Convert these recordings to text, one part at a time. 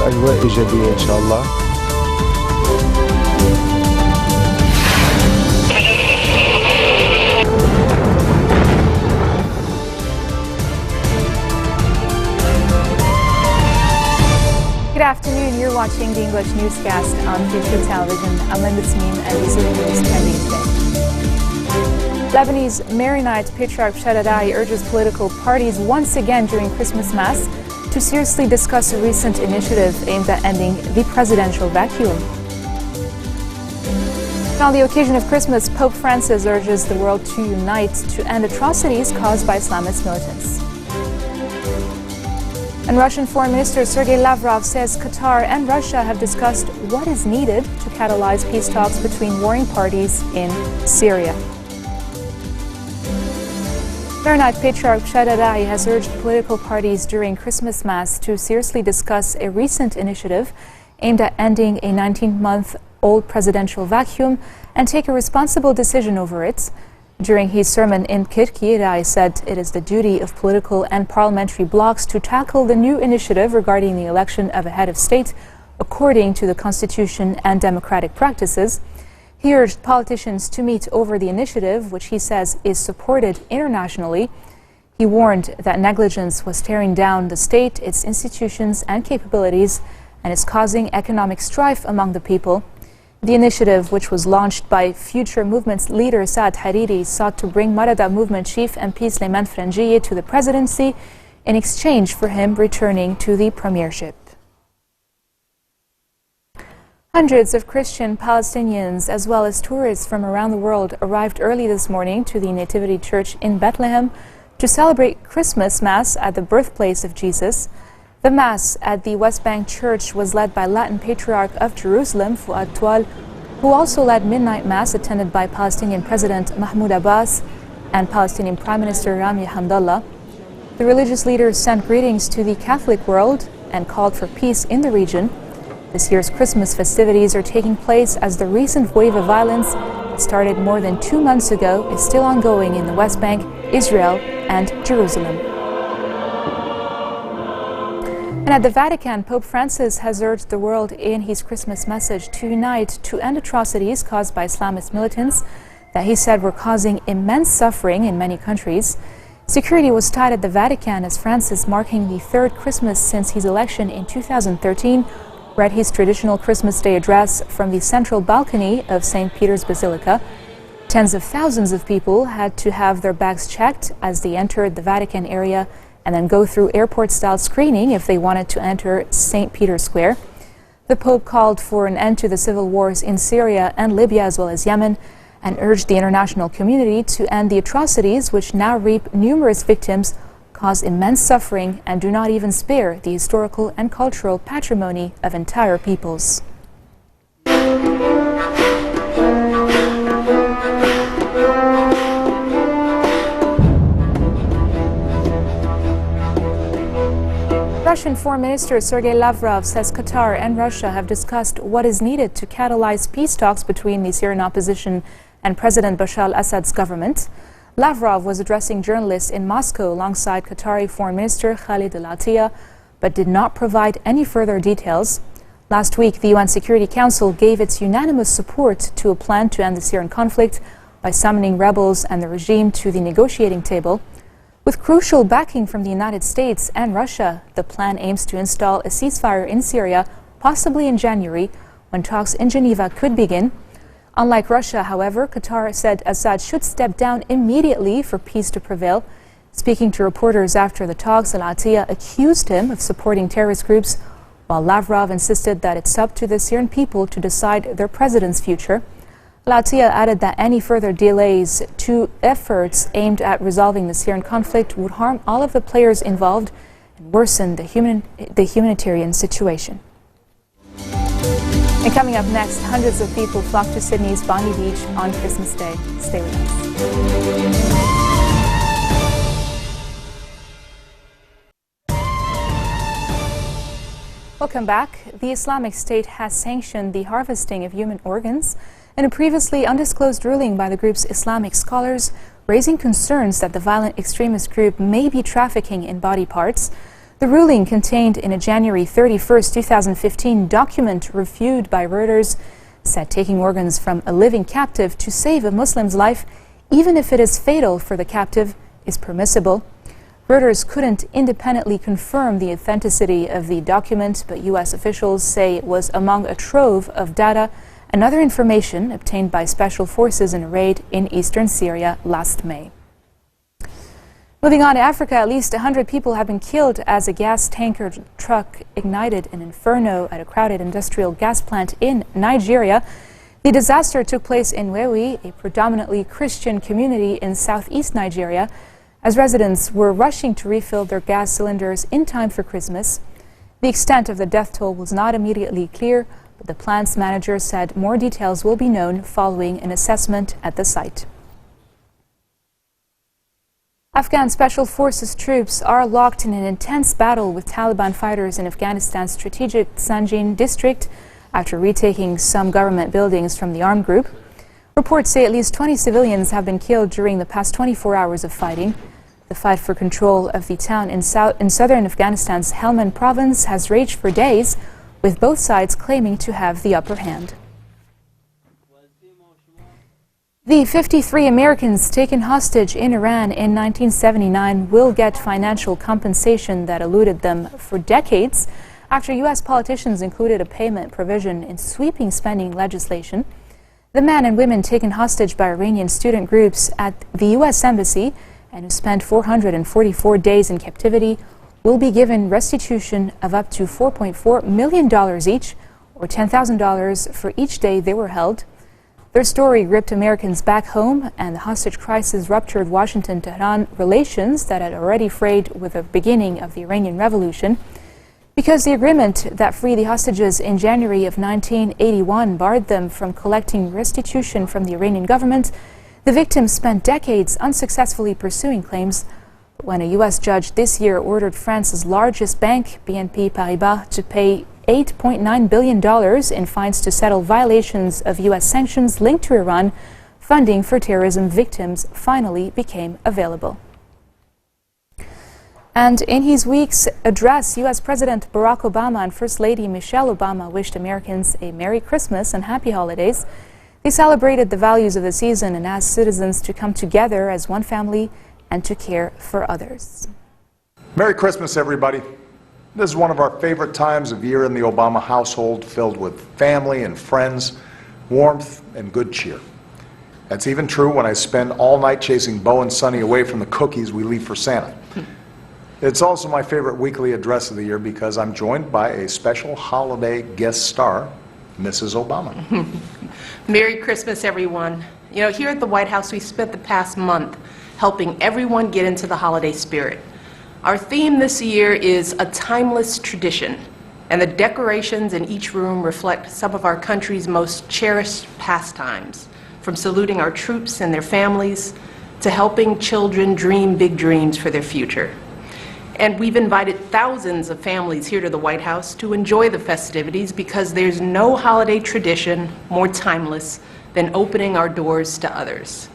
أجواء إيجابية إن شاء الله. Good afternoon. You're watching the English newscast on Future Television. I'm Linda Sneem, and these are the news trending today. Lebanese Maronite Patriarch Shaddai urges political parties once again during Christmas Mass to seriously discuss a recent initiative aimed at ending the presidential vacuum. On the occasion of Christmas, Pope Francis urges the world to unite to end atrocities caused by Islamist militants. And Russian Foreign Minister Sergei Lavrov says Qatar and Russia have discussed what is needed to catalyze peace talks between warring parties in Syria. Maronite Patriarch Shaddai has urged political parties during Christmas Mass to seriously discuss a recent initiative aimed at ending a 19-month-old presidential vacuum and take a responsible decision over it. During his sermon in Kirkuk, said it is the duty of political and parliamentary blocs to tackle the new initiative regarding the election of a head of state according to the constitution and democratic practices. He urged politicians to meet over the initiative, which he says is supported internationally. He warned that negligence was tearing down the state, its institutions and capabilities, and is causing economic strife among the people. The initiative, which was launched by Future Movement's leader Saad Hariri, sought to bring Marada Movement chief MP Sleiman Frangieh to the presidency in exchange for him returning to the premiership. Hundreds of Christian Palestinians, as well as tourists from around the world, arrived early this morning to the Nativity Church in Bethlehem to celebrate Christmas Mass at the birthplace of Jesus. The Mass at the West Bank Church was led by Latin Patriarch of Jerusalem, Fuad Toual, who also led Midnight Mass attended by Palestinian President Mahmoud Abbas and Palestinian Prime Minister Rami Hamdallah. The religious leaders sent greetings to the Catholic world and called for peace in the region. This year's Christmas festivities are taking place as the recent wave of violence that started more than 2 months ago is still ongoing in the West Bank, Israel, and Jerusalem. And at the Vatican, Pope Francis has urged the world in his Christmas message to unite to end atrocities caused by Islamist militants that he said were causing immense suffering in many countries. Security was tight at the Vatican as Francis, marking the third Christmas since his election in 2013, read his traditional Christmas Day address from the central balcony of St. Peter's Basilica. Tens of thousands of people had to have their bags checked as they entered the Vatican area and then go through airport-style screening if they wanted to enter St. Peter's Square. The Pope called for an end to the civil wars in Syria and Libya as well as Yemen and urged the international community to end the atrocities which now reap numerous victims, cause immense suffering, and do not even spare the historical and cultural patrimony of entire peoples. Russian Foreign Minister Sergei Lavrov says Qatar and Russia have discussed what is needed to catalyze peace talks between the Syrian opposition and President Bashar al-Assad's government. Lavrov was addressing journalists in Moscow alongside Qatari Foreign Minister Khalid al-Attiyah, but did not provide any further details. Last week, the UN Security Council gave its unanimous support to a plan to end the Syrian conflict by summoning rebels and the regime to the negotiating table. With crucial backing from the United States and Russia, the plan aims to install a ceasefire in Syria, possibly in January, when talks in Geneva could begin. Unlike Russia, however, Qatar said Assad should step down immediately for peace to prevail. Speaking to reporters after the talks, al-Attiyah accused him of supporting terrorist groups, while Lavrov insisted that it's up to the Syrian people to decide their president's future. Al-Attiyah added that any further delays to efforts aimed at resolving the Syrian conflict would harm all of the players involved and worsen the humanitarian situation. And coming up next, hundreds of people flock to Sydney's Bondi Beach on Christmas Day. Stay with us. Welcome back. The Islamic State has sanctioned the harvesting of human organs in a previously undisclosed ruling by the group's Islamic scholars, raising concerns that the violent extremist group may be trafficking in body parts. The The ruling, contained in a January 31, 2015 document reviewed by Reuters, said taking organs from a living captive to save a Muslim's life, even if it is fatal for the captive, is permissible. Reuters couldn't independently confirm the authenticity of the document, but U.S. officials say it was among a trove of data and other information obtained by special forces in a raid in eastern Syria last May. Moving on to Africa, at least 100 people have been killed as a gas tanker truck ignited an inferno at a crowded industrial gas plant in Nigeria. The disaster took place in Wewi, a predominantly Christian community in southeast Nigeria, as residents were rushing to refill their gas cylinders in time for Christmas. The extent of the death toll was not immediately clear, but the plant's manager said more details will be known following an assessment at the site. Afghan Special Forces troops are locked in an intense battle with Taliban fighters in Afghanistan's strategic Zanjan district after retaking some government buildings from the armed group. Reports say at least 20 civilians have been killed during the past 24 hours of fighting. The fight for control of the town in southern Afghanistan's Helmand province has raged for days, with both sides claiming to have the upper hand. The 53 Americans taken hostage in Iran in 1979 will get financial compensation that eluded them for decades after U.S. politicians included a payment provision in sweeping spending legislation. The men and women taken hostage by Iranian student groups at the U.S. Embassy and who spent 444 days in captivity will be given restitution of up to $4.4 million each, or $10,000 for each day they were held. Their story gripped Americans back home, and the hostage crisis ruptured Washington-Tehran relations that had already frayed with the beginning of the Iranian Revolution. Because the agreement that freed the hostages in January of 1981 barred them from collecting restitution from the Iranian government, the victims spent decades unsuccessfully pursuing claims. But when a U.S. judge this year ordered France's largest bank, BNP Paribas, to pay $8.9 billion in fines to settle violations of U.S. sanctions linked to Iran, funding for terrorism victims finally became available. And in his week's address, U.S. President Barack Obama and First Lady Michelle Obama wished Americans a Merry Christmas and Happy Holidays. They celebrated the values of the season and asked citizens to come together as one family and to care for others. Merry Christmas, everybody. This is one of our favorite times of year in the Obama household, filled with family and friends, warmth and good cheer. That's even true when I spend all night chasing Bo and Sonny away from the cookies we leave for Santa. It's also my favorite weekly address of the year because I'm joined by a special holiday guest star, Mrs. Obama. Merry Christmas, everyone. You know, here at the White House, we spent the past month helping everyone get into the holiday spirit. Our theme this year is a timeless tradition, and the decorations in each room reflect some of our country's most cherished pastimes, from saluting our troops and their families to helping children dream big dreams for their future. And we've invited thousands of families here to the White House to enjoy the festivities because there's no holiday tradition more timeless than opening our doors to others.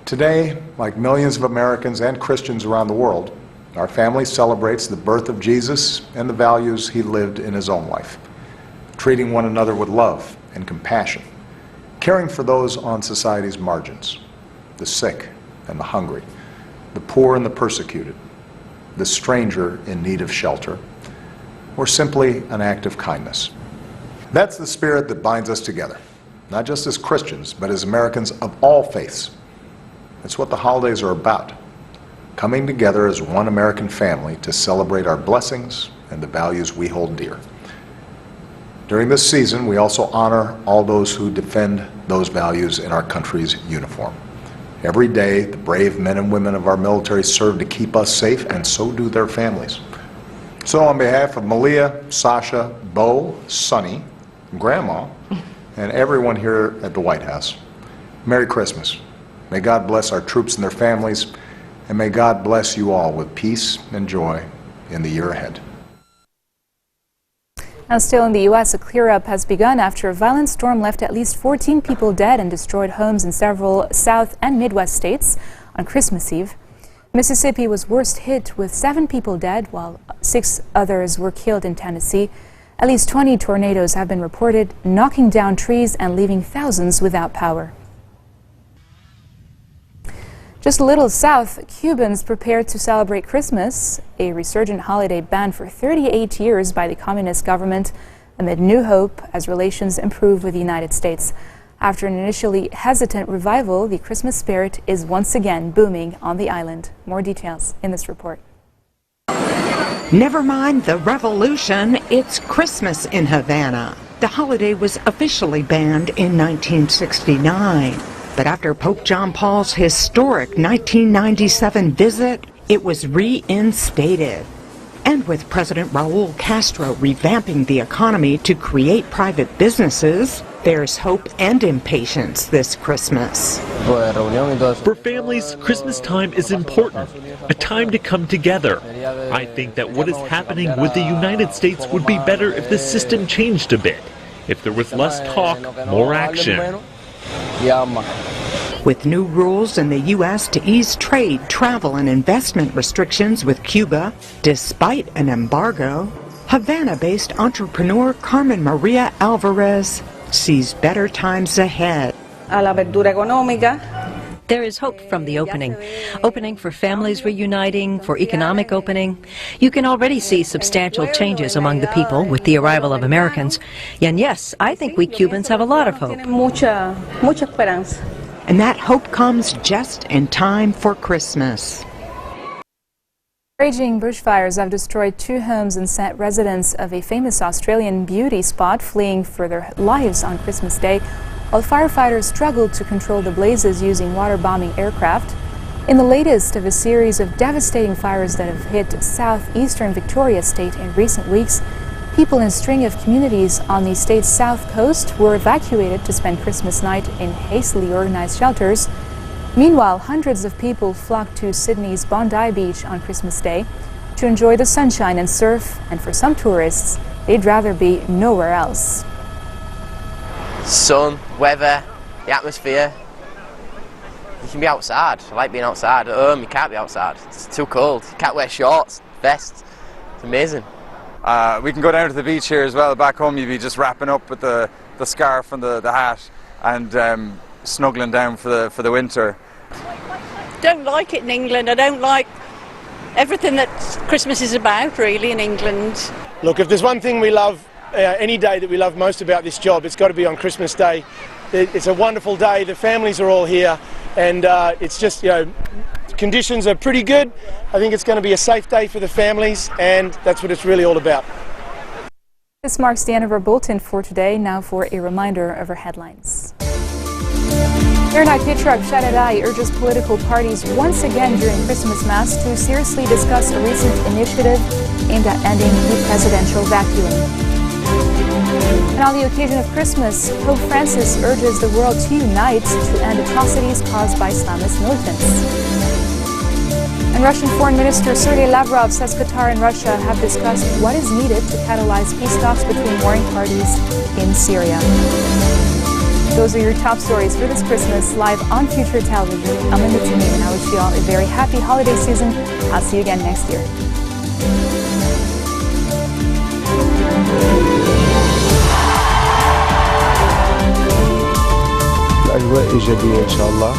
Today, like millions of Americans and Christians around the world, our family celebrates the birth of Jesus and the values he lived in his own life, treating one another with love and compassion, caring for those on society's margins, the sick and the hungry, the poor and the persecuted, the stranger in need of shelter, or simply an act of kindness. That's the spirit that binds us together, not just as Christians, but as Americans of all faiths. It's what the holidays are about, coming together as one American family to celebrate our blessings and the values we hold dear. During this season, we also honor all those who defend those values in our country's uniform. Every day, the brave men and women of our military serve to keep us safe, and so do their families. So on behalf of Malia, Sasha, Bo, Sonny, Grandma, and everyone here at the White House, Merry Christmas. May God bless our troops and their families, and may God bless you all with peace and joy in the year ahead. Now, still in the U.S., a clear-up has begun after a violent storm left at least 14 people dead and destroyed homes in several South and Midwest states on Christmas Eve. Mississippi was worst hit with 7 people dead while 6 others were killed in Tennessee. At least 20 tornadoes have been reported, knocking down trees and leaving thousands without power. Just a little south, Cubans prepare to celebrate Christmas, a resurgent holiday banned for 38 years by the communist government, amid new hope as relations improve with the United States. After an initially hesitant revival, the Christmas spirit is once again booming on the island. More details in this report. Never mind the revolution, it's Christmas in Havana. The holiday was officially banned in 1969. But after Pope John Paul's historic 1997 visit, it was reinstated. And with President Raul Castro revamping the economy to create private businesses, there's hope and impatience this Christmas. For families, Christmas time is important, a time to come together. I think that what is happening with the United States would be better if the system changed a bit, if there was less talk, more action. With new rules in the U.S. to ease trade, travel, and investment restrictions with Cuba, despite an embargo, Havana-based entrepreneur Carmen Maria Alvarez sees better times ahead. There is hope from the opening. Opening for families reuniting, for economic opening. You can already see substantial changes among the people with the arrival of Americans. And yes, I think we Cubans have a lot of hope. And that hope comes just in time for Christmas. Raging bushfires have destroyed 2 homes and sent residents of a famous Australian beauty spot fleeing for their lives on Christmas Day, while firefighters struggled to control the blazes using water-bombing aircraft. In the latest of a series of devastating fires that have hit southeastern Victoria State in recent weeks, people in a string of communities on the state's south coast were evacuated to spend Christmas night in hastily organized shelters. Meanwhile, hundreds of people flocked to Sydney's Bondi Beach on Christmas Day to enjoy the sunshine and surf, and for some tourists, they'd rather be nowhere else. Sun, weather, the atmosphere. You can be outside. I like being outside. At home, you can't be outside. It's too cold. You can't wear shorts, vests. It's amazing. We can go down to the beach here as well. Back home, you'd be just wrapping up with the scarf and the hat and snuggling down for the winter. Don't like it in England. I don't like everything that Christmas is about, really, in England. Look, if there's one thing we love, any day that we love most about this job, it's got to be on Christmas Day. It's a wonderful day. The families are all here, and it's just, conditions are pretty good. I think it's going to be a safe day for the families, and that's what it's really all about. This marks the end of our bulletin for today. Now for a reminder of our headlines. Fahrenheit Patriarch Shaddai urges political parties once again during Christmas Mass to seriously discuss a recent initiative aimed at ending the presidential vacuum. And on the occasion of Christmas, Pope Francis urges the world to unite to end atrocities caused by Islamist militants. And Russian Foreign Minister Sergei Lavrov says Qatar and Russia have discussed what is needed to catalyze peace talks between warring parties in Syria. Those are your top stories for this Christmas, live on Future Television. I'm Linda Timmy, and I wish you all a very happy holiday season. I'll see you again next year. الأجواء إيجابية إن شاء الله.